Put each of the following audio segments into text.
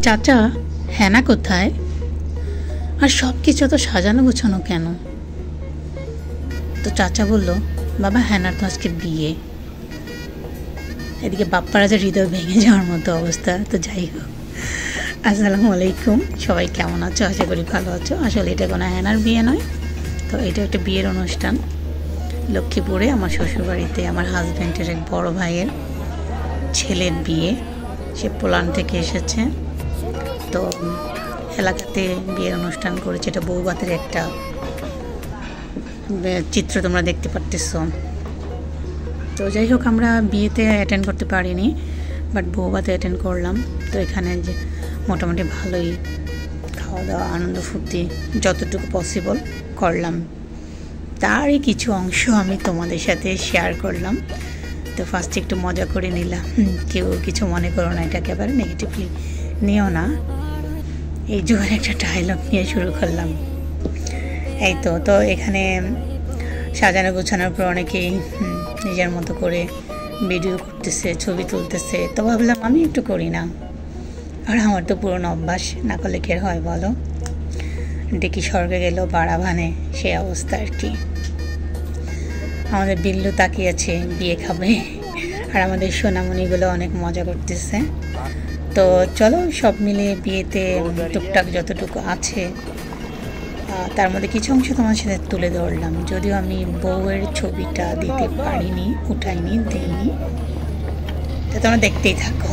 চাচা হেনা কোথায়? আর সব কিছু তো সাজানো গোছানো কেন? তো চাচা বলল, বাবা হেনার তো আজকে বিয়ে। এদিকে বাপ্পার আজ হৃদয় ভেঙে যাওয়ার মতো অবস্থা। তো যাই হোক, আসসালামু আলাইকুম, সবাই কেমন আছো? আশা করি ভালো আছো। আসলে এটা কোনো হেনার বিয়ে নয়, তো এটা একটা বিয়ের অনুষ্ঠান লক্ষ্মীপুরে আমার শ্বশুরবাড়িতে। আমার হাজব্যান্ডের এক বড় ভাইয়ের ছেলের বিয়ে। সে পোল্যান্ড থেকে এসেছে, তো এলাকাতে বিয়ের অনুষ্ঠান করেছে। এটা বউভাতের একটা চিত্র তোমরা দেখতে পারতেছ। তো যাই হোক, আমরা বিয়েতে অ্যাটেন্ড করতে পারিনি, বাট বউভাতে অ্যাটেন্ড করলাম। তো এখানে যে মোটামুটি ভালোই খাওয়া দাওয়া, আনন্দ ফুর্তি যতটুকু পসিবল করলাম। তারই কিছু অংশ আমি তোমাদের সাথে শেয়ার করলাম। তো ফার্স্টে একটু মজা করে নিলাম, কেউ কিছু মনে করো না, এটা একেবারে নেগেটিভলি নিও না। এই যুগের একটা ডায়লগ নিয়ে শুরু করলাম। এই তো এখানে সাজানো গোছানোর পর অনেকেই নিজের মতো করে ভিডিও করতেছে, ছবি তুলতেছে। তো ভাবলাম আমি একটু করি না, আর আমার তো পুরনো অভ্যাস, না করলে কে হয় বলো। ডেকি স্বর্গে গেল বাড়া ভানে, সেই অবস্থা আর কি। আমাদের বিল্লু তাকিয়ে আছে, বিয়ে খাবে, আর আমাদের সোনামণিগুলো অনেক মজা করতেছে। তো চলো, সব মিলিয়ে বিয়েতে টুকটাক যতটুকু আছে তার মধ্যে কিছু অংশ তোমার সাথে তুলে ধরলাম। যদিও আমি বউয়ের ছবিটা দিতে পারিনি, উঠাইনি, দিইনি। তো তোমরা দেখতেই থাকো।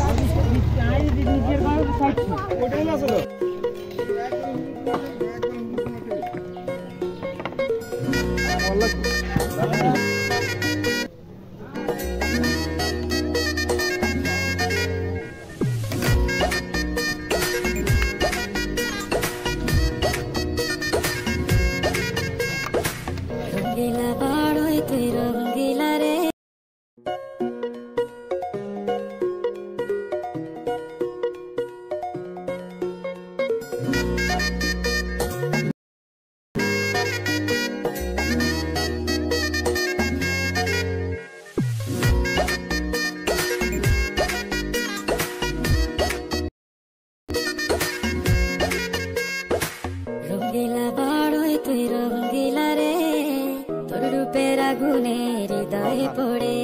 আগুনে হৃদয়ে পড়ে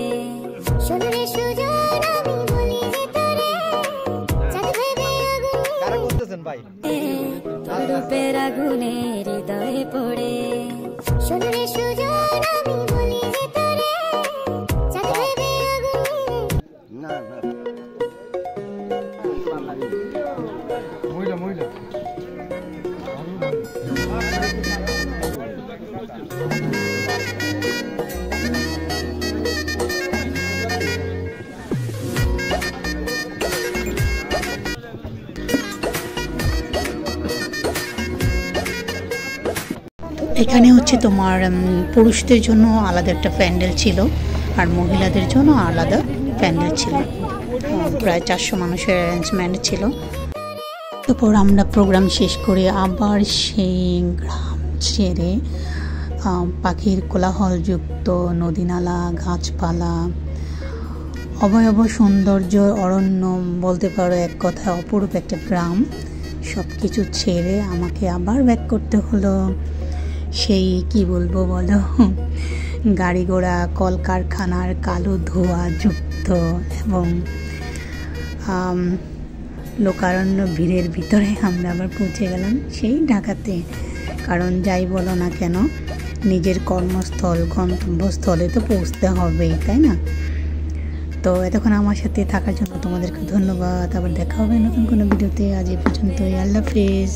শুনলে সুজন আমি বলি যে তোরে চাঁদ ভেবে আগুন কারা করতেছেন ভাই তোর রূপের আগুনে হৃদয়ে পড়ে শুনলে সুজন আমি বলি যে তোরে চাঁদ ভেবে আগুন না না মইলা এখানে হচ্ছে তোমার পুরুষদের জন্য আলাদা একটা প্যান্ডেল ছিল, আর মহিলাদের জন্য আলাদা প্যান্ডেল ছিল। প্রায় 400 মানুষের অ্যারেঞ্জমেন্ট ছিল। তারপর আমরা প্রোগ্রাম শেষ করে আবার সেই গ্রাম ছেড়ে পাখির কোলাহলযুক্ত নদীনালা, গাছপালা, অভয়ব সৌন্দর্য, অরণ্য, বলতে পারো এক কথা অপরূপ একটা গ্রাম, সব কিছু ছেড়ে আমাকে আবার ব্যাক করতে হলো সেই কি বলবো বলো, গাড়ি ঘোড়া, কলকারখানার কালো ধোঁয়া যুক্ত এবং লোকারণ্য ভিড়ের ভিতরে আমরা আবার পৌঁছে গেলাম সেই ঢাকাতে। কারণ যাই বলো না কেন, নিজের কর্মস্থল, গন্তব্যস্থলে তো পৌঁছতে হবেই, তাই না? তো এতক্ষণ আমার সাথে থাকার জন্য তোমাদেরকে ধন্যবাদ। আবার দেখা হবে নতুন কোনো ভিডিওতে। আজ এই পর্যন্তই, আল্লাহ হাফেজ।